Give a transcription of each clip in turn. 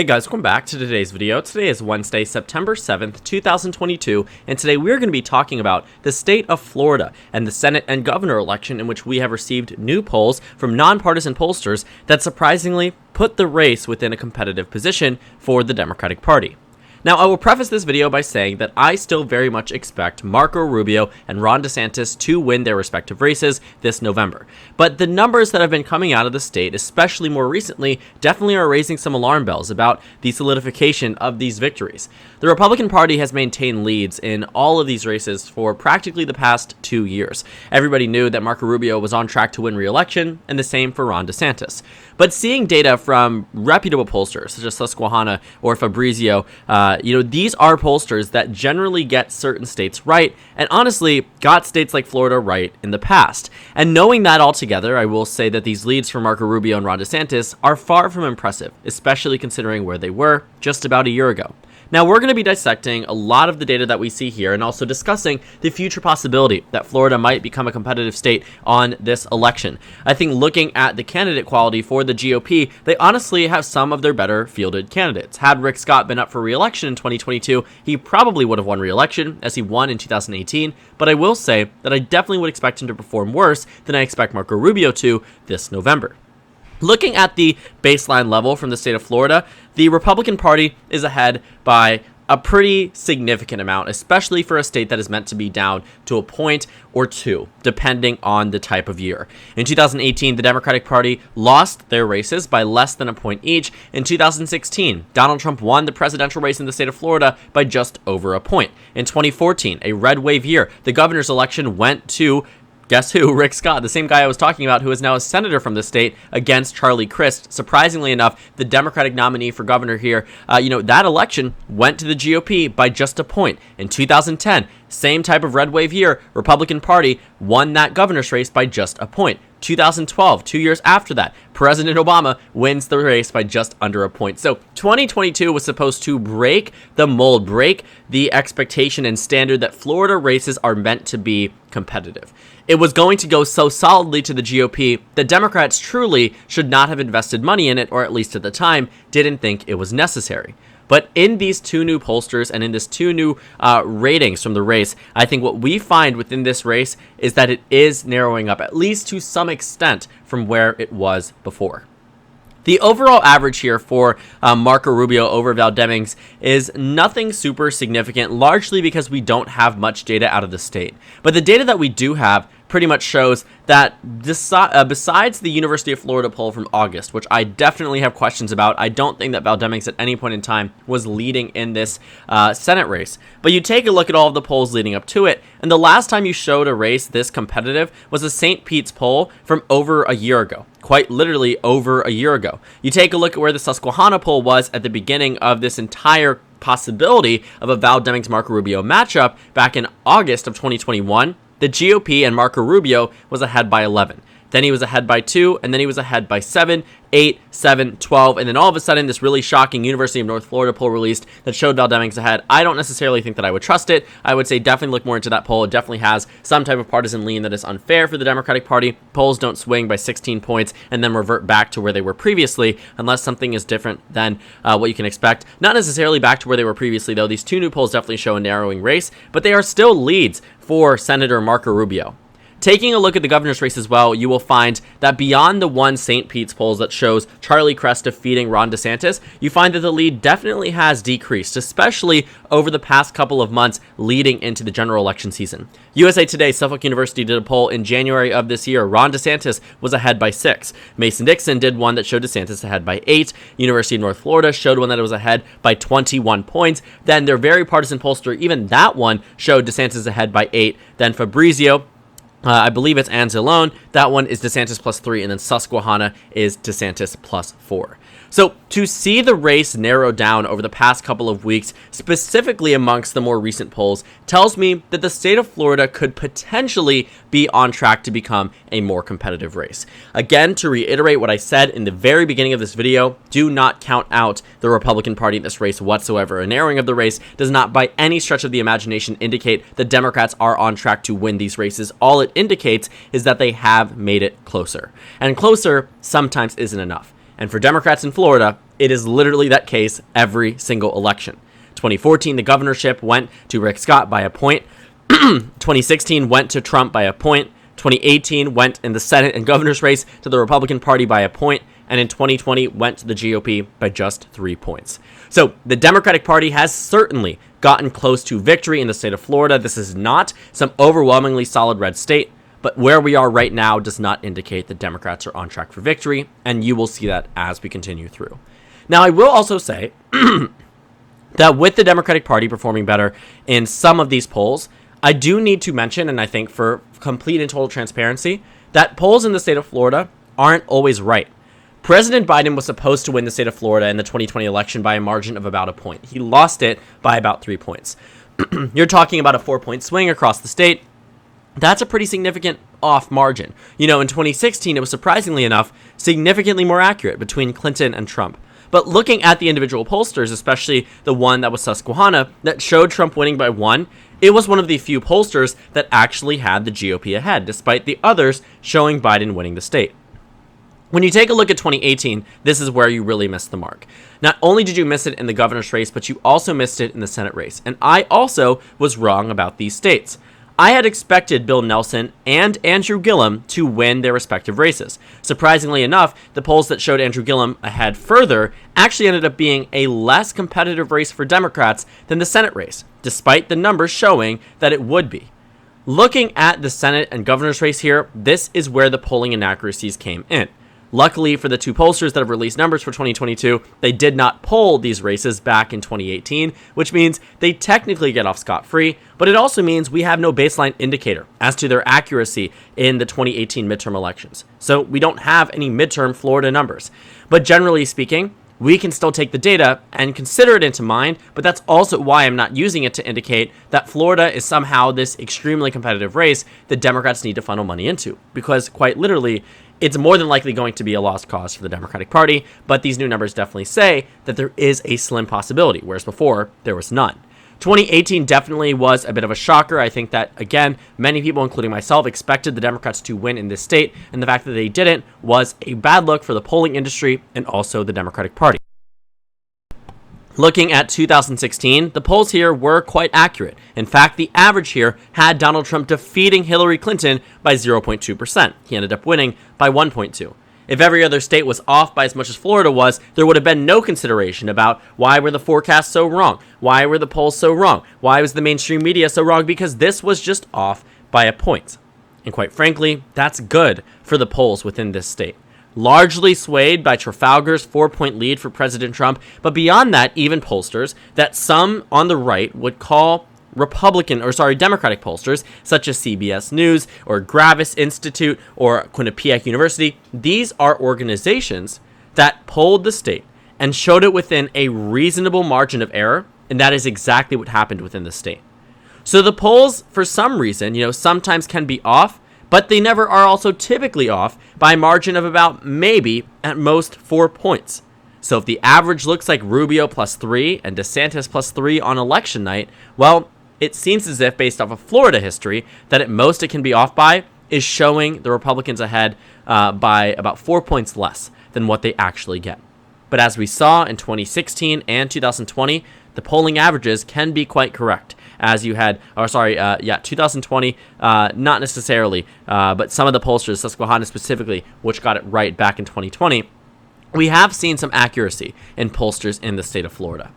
Hey guys, welcome back to today's video. Today is Wednesday, September 7th, 2022, and today we're going to be talking about the state of Florida and the Senate and governor election in which we have received new polls from nonpartisan pollsters that surprisingly put the race within a competitive position for the Democratic Party. Now, I will preface this video by saying that I still very much expect Marco Rubio and Ron DeSantis to win their respective races this November. But the numbers that have been coming out of the state, especially more recently, definitely are raising some alarm bells about the solidification of these victories. The Republican Party has maintained leads in all of these races for practically the past 2 years. Everybody knew that Marco Rubio was on track to win re-election, and the same for Ron DeSantis. But seeing data from reputable pollsters, such as Susquehanna or Fabrizio, these are pollsters that generally get certain states right, and honestly, got states like Florida right in the past. And knowing that altogether, I will say that these leads for Marco Rubio and Ron DeSantis are far from impressive, especially considering where they were just about a year ago. Now, we're going to be dissecting a lot of the data that we see here and also discussing the future possibility that Florida might become a competitive state on this election. I think looking at the candidate quality for the GOP, they honestly have some of their better fielded candidates. Had Rick Scott been up for re-election in 2022, he probably would have won re-election as he won in 2018, but I will say that I definitely would expect him to perform worse than I expect Marco Rubio to this November. Looking at the baseline level from the state of Florida, the Republican Party is ahead by a pretty significant amount, especially for a state that is meant to be down to a point or two, depending on the type of year. In 2018, the Democratic Party lost their races by less than a point each. In 2016, Donald Trump won the presidential race in the state of Florida by just over a point. In 2014, a red wave year, the governor's election went to guess who? Rick Scott, the same guy I was talking about who is now a senator from the state against Charlie Crist. Surprisingly enough, the Democratic nominee for governor here, that election went to the GOP by just a point. In 2010, same type of red wave year, Republican Party won that governor's race by just a point. 2012, 2 years after that, President Obama wins the race by just under a point. So 2022 was supposed to break the mold, break the expectation and standard that Florida races are meant to be competitive. It was going to go so solidly to the GOP that Democrats truly should not have invested money in it, or at least at the time, didn't think it was necessary. But in these two new pollsters and in this two new ratings from the race, I think what we find within this race is that it is narrowing up, at least to some extent, from where it was before. The overall average here for Marco Rubio over Val Demings is nothing super significant, largely because we don't have much data out of the state. But the data that we do have pretty much shows that besides the University of Florida poll from August, which I definitely have questions about, I don't think that Val Demings at any point in time was leading in this Senate race. But you take a look at all of the polls leading up to it, and the last time you showed a race this competitive was a St. Pete's poll from over a year ago. Quite literally over a year ago. You take a look at where the Susquehanna poll was at the beginning of this entire possibility of a Val Demings-Marco Rubio matchup back in August of 2021. The GOP and Marco Rubio was ahead by 11. Then he was ahead by 2, and then he was ahead by 7, 8, 7, 12, and then all of a sudden this really shocking University of North Florida poll released that showed Val Demings ahead. I don't necessarily think that I would trust it. I would say definitely look more into that poll. It definitely has some type of partisan lean that is unfair for the Democratic Party. Polls don't swing by 16 points and then revert back to where they were previously unless something is different than what you can expect. Not necessarily back to where they were previously, though. These two new polls definitely show a narrowing race, but they are still leads for Senator Marco Rubio. Taking a look at the governor's race as well, you will find that beyond the one St. Pete's polls that shows Charlie Crist defeating Ron DeSantis, you find that the lead definitely has decreased, especially over the past couple of months leading into the general election season. USA Today, Suffolk University did a poll in January of this year. Ron DeSantis was ahead by 6. Mason-Dixon did one that showed DeSantis ahead by 8. University of North Florida showed one that it was ahead by 21 points. Then their very partisan pollster, even that one, showed DeSantis ahead by 8. Then Fabrizio, I believe it's Anzalone. That one is DeSantis plus 3, and then Susquehanna is DeSantis plus 4. So to see the race narrow down over the past couple of weeks, specifically amongst the more recent polls, tells me that the state of Florida could potentially be on track to become a more competitive race. Again, to reiterate what I said in the very beginning of this video, do not count out the Republican Party in this race whatsoever. A narrowing of the race does not by any stretch of the imagination indicate that Democrats are on track to win these races. All it indicates is that they have made it closer. And closer sometimes isn't enough. And for Democrats in Florida, it is literally that case every single election. 2014, the governorship went to Rick Scott by a point. 2016 went to Trump by a point. 2018 went in the Senate and governor's race to the Republican Party by a point. And in 2020 went to the GOP by just 3 points. So the Democratic Party has certainly gotten close to victory in the state of Florida. This is not some overwhelmingly solid red state, but where we are right now does not indicate that Democrats are on track for victory, and you will see that as we continue through. Now, I will also say that with the Democratic Party performing better in some of these polls, I do need to mention, and I think for complete and total transparency, that polls in the state of Florida aren't always right. President Biden was supposed to win the state of Florida in the 2020 election by a margin of about a point. He lost it by about 3 points. You're talking about a 4-point swing across the state. That's a pretty significant off margin. You know, in 2016, it was surprisingly enough significantly more accurate between Clinton and Trump. But looking at the individual pollsters, especially the one that was Susquehanna, that showed Trump winning by 1, it was one of the few pollsters that actually had the GOP ahead, despite the others showing Biden winning the state. When you take a look at 2018, this is where you really missed the mark. Not only did you miss it in the governor's race, but you also missed it in the Senate race. And I also was wrong about these states. I had expected Bill Nelson and Andrew Gillum to win their respective races. Surprisingly enough, the polls that showed Andrew Gillum ahead further actually ended up being a less competitive race for Democrats than the Senate race, despite the numbers showing that it would be. Looking at the Senate and governor's race here, this is where the polling inaccuracies came in. Luckily for the two pollsters that have released numbers for 2022, they did not poll these races back in 2018, which means they technically get off scot-free, but it also means we have no baseline indicator as to their accuracy in the 2018 midterm elections. So we don't have any midterm Florida numbers. But generally speaking, we can still take the data and consider it into mind, but that's also why I'm not using it to indicate that Florida is somehow this extremely competitive race that Democrats need to funnel money into, because quite literally, it's more than likely going to be a lost cause for the Democratic Party, but these new numbers definitely say that there is a slim possibility, whereas before, there was none. 2018 definitely was a bit of a shocker. I think that, again, many people, including myself, expected the Democrats to win in this state, and the fact that they didn't was a bad look for the polling industry and also the Democratic Party. Looking at 2016, the polls here were quite accurate. In fact, the average here had Donald Trump defeating Hillary Clinton by 0.2%. He ended up winning by 1.2%. If every other state was off by as much as Florida was, there would have been no consideration about why were the forecasts so wrong? Why were the polls so wrong? Why was the mainstream media so wrong? Because this was just off by a point. And quite frankly, that's good for the polls within this state. Largely swayed by Trafalgar's 4-point lead for President Trump, but beyond that, even pollsters that some on the right would call Democratic pollsters, such as CBS News or Gravis Institute or Quinnipiac University, these are organizations that polled the state and showed it within a reasonable margin of error, and that is exactly what happened within the state. So the polls, for some reason, sometimes can be off, but they never are also typically off by a margin of about maybe at most 4 points. So if the average looks like Rubio +3 and DeSantis +3 on election night, well, it seems as if, based off of Florida history, that at most it can be off by is showing the Republicans ahead by about 4 points less than what they actually get. But as we saw in 2016 and 2020, the polling averages can be quite correct. As you had, 2020, not necessarily, but some of the pollsters, Susquehanna specifically, which got it right back in 2020, we have seen some accuracy in pollsters in the state of Florida.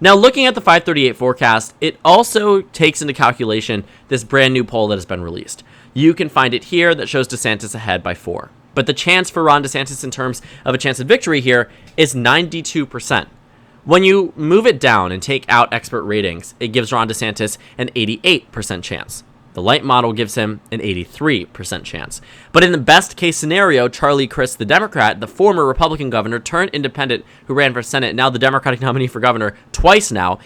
Now, looking at the 538 forecast, it also takes into calculation this brand new poll that has been released. You can find it here that shows DeSantis ahead by 4. But the chance for Ron DeSantis in terms of a chance of victory here is 92%. When you move it down and take out expert ratings, it gives Ron DeSantis an 88% chance. The light model gives him an 83% chance. But in the best case scenario, Charlie Crist, the Democrat, the former Republican governor turned independent who ran for Senate, now the Democratic nominee for governor twice now,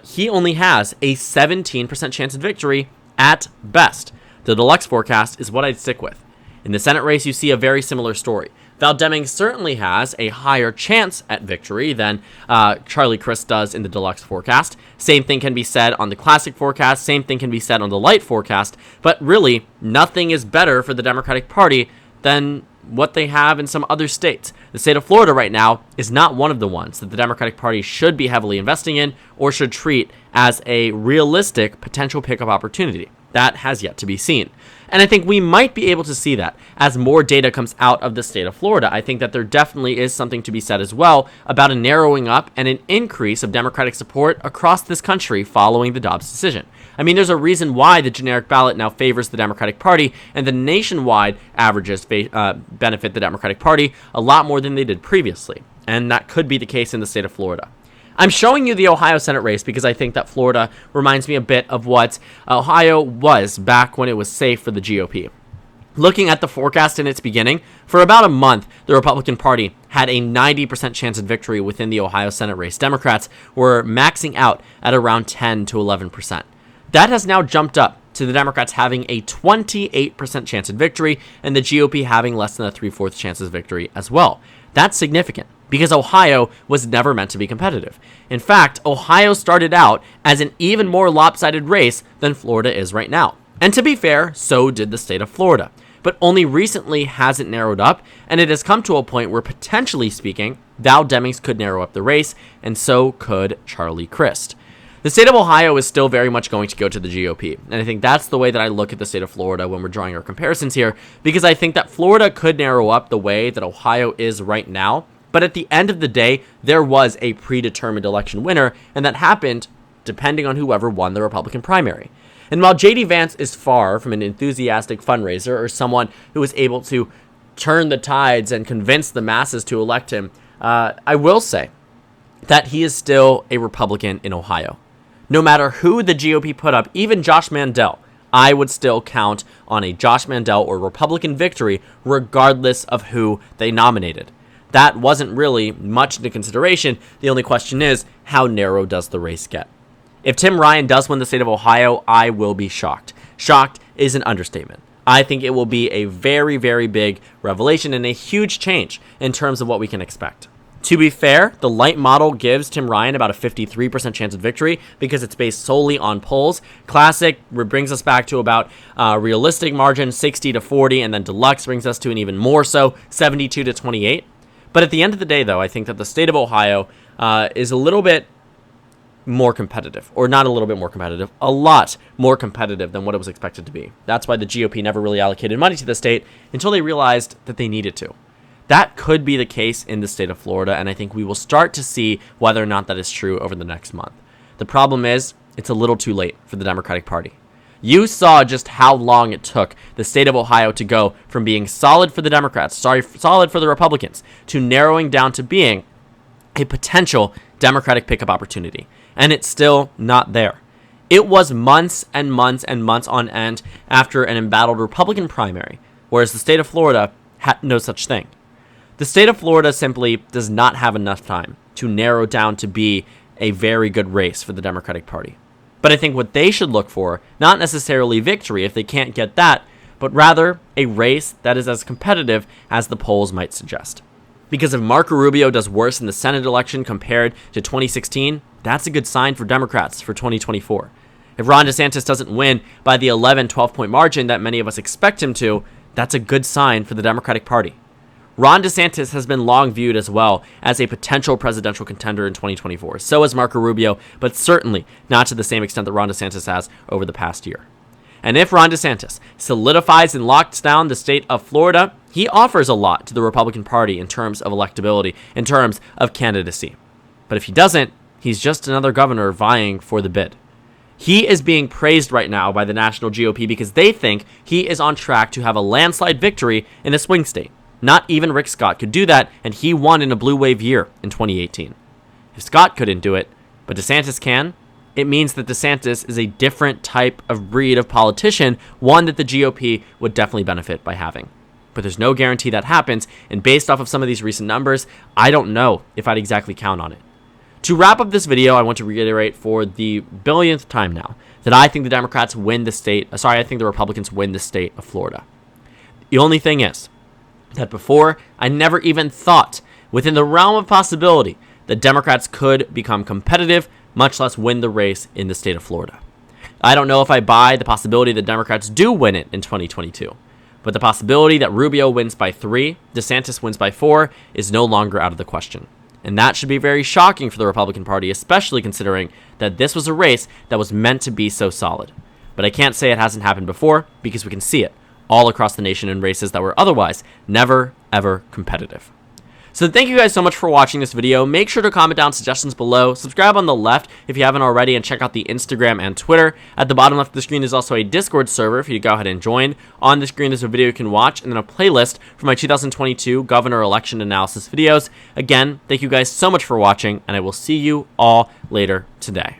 he only has a 17% chance of victory at best. The deluxe forecast is what I'd stick with. In the Senate race, you see a very similar story. Val Demings certainly has a higher chance at victory than Charlie Crist does in the deluxe forecast. Same thing can be said on the classic forecast. Same thing can be said on the light forecast. But really, nothing is better for the Democratic Party than what they have in some other states. The state of Florida right now is not one of the ones that the Democratic Party should be heavily investing in or should treat as a realistic potential pickup opportunity. That has yet to be seen. And I think we might be able to see that as more data comes out of the state of Florida. I think that there definitely is something to be said as well about a narrowing up and an increase of Democratic support across this country following the Dobbs decision. I mean, there's a reason why the generic ballot now favors the Democratic Party, and the nationwide averages benefit the Democratic Party a lot more than they did previously. And that could be the case in the state of Florida. I'm showing you the Ohio Senate race because I think that Florida reminds me a bit of what Ohio was back when it was safe for the GOP. Looking at the forecast in its beginning, for about a month, the Republican Party had a 90% chance of victory within the Ohio Senate race. Democrats were maxing out at around 10 to 11%. That has now jumped up to the Democrats having a 28% chance of victory and the GOP having less than a 3/4 chance of victory as well. That's significant because Ohio was never meant to be competitive. In fact, Ohio started out as an even more lopsided race than Florida is right now. And to be fair, so did the state of Florida. But only recently has it narrowed up, and it has come to a point where, potentially speaking, Val Demings could narrow up the race, and so could Charlie Crist. The state of Ohio is still very much going to go to the GOP, and I think that's the way that I look at the state of Florida when we're drawing our comparisons here, because I think that Florida could narrow up the way that Ohio is right now, but at the end of the day, there was a predetermined election winner, and that happened depending on whoever won the Republican primary. And while J.D. Vance is far from an enthusiastic fundraiser or someone who is able to turn the tides and convince the masses to elect him, I will say that he is still a Republican in Ohio. No matter who the GOP put up, even Josh Mandel, I would still count on a Josh Mandel or Republican victory regardless of who they nominated. That wasn't really much into consideration. The only question is, how narrow does the race get? If Tim Ryan does win the state of Ohio, I will be shocked. Shocked is an understatement. I think it will be a very, very big revelation and a huge change in terms of what we can expect. To be fair, the light model gives Tim Ryan about a 53% chance of victory because it's based solely on polls. Classic brings us back to about realistic margin, 60 to 40, and then Deluxe brings us to an even more so, 72 to 28. But at the end of the day, though, I think that the state of Ohio is a little bit more competitive, or not a little bit more competitive, a lot more competitive than what it was expected to be. That's why the GOP never really allocated money to the state until they realized that they needed to. That could be the case in the state of Florida, and I think we will start to see whether or not that is true over the next month. The problem is, it's a little too late for the Democratic Party. You saw just how long it took the state of Ohio to go from being solid for the Democrats, solid for the Republicans, to narrowing down to being a potential Democratic pickup opportunity. And it's still not there. It was months and months and months on end after an embattled Republican primary, whereas the state of Florida had no such thing. The state of Florida simply does not have enough time to narrow down to be a very good race for the Democratic Party. But I think what they should look for, not necessarily victory if they can't get that, but rather a race that is as competitive as the polls might suggest. Because if Marco Rubio does worse in the Senate election compared to 2016, that's a good sign for Democrats for 2024. If Ron DeSantis doesn't win by the 11, 12-point margin that many of us expect him to, that's a good sign for the Democratic Party. Ron DeSantis has been long viewed as well as a potential presidential contender in 2024. So has Marco Rubio, but certainly not to the same extent that Ron DeSantis has over the past year. And if Ron DeSantis solidifies and locks down the state of Florida, he offers a lot to the Republican Party in terms of electability, in terms of candidacy. But if he doesn't, he's just another governor vying for the bid. He is being praised right now by the national GOP because they think he is on track to have a landslide victory in a swing state. Not even Rick Scott could do that, and he won in a blue wave year in 2018. If Scott couldn't do it, but DeSantis can, it means that DeSantis is a different type of breed of politician, one that the GOP would definitely benefit by having. But there's no guarantee that happens, and based off of some of these recent numbers, I don't know if I'd exactly count on it. To wrap up this video, I want to reiterate for the billionth time now that I think the Democrats win the state, I think the Republicans win the state of Florida. The only thing is that before, I never even thought within the realm of possibility that Democrats could become competitive, much less win the race in the state of Florida. I don't know if I buy the possibility that Democrats do win it in 2022, But the possibility that Rubio wins by 3, DeSantis wins by 4, is no longer out of the question. And that should be very shocking for the Republican Party, especially considering that this was a race that was meant to be so solid. But I can't say it hasn't happened before, because we can see it all across the nation in races that were otherwise never, ever competitive. So thank you guys so much for watching this video. Make sure to comment down suggestions below, subscribe on the left if you haven't already, and check out the Instagram and Twitter. At the bottom left of the screen is also a Discord server for you to go ahead and join. On the screen is a video you can watch, and then a playlist for my 2022 governor election analysis videos. Again, thank you guys so much for watching, and I will see you all later today.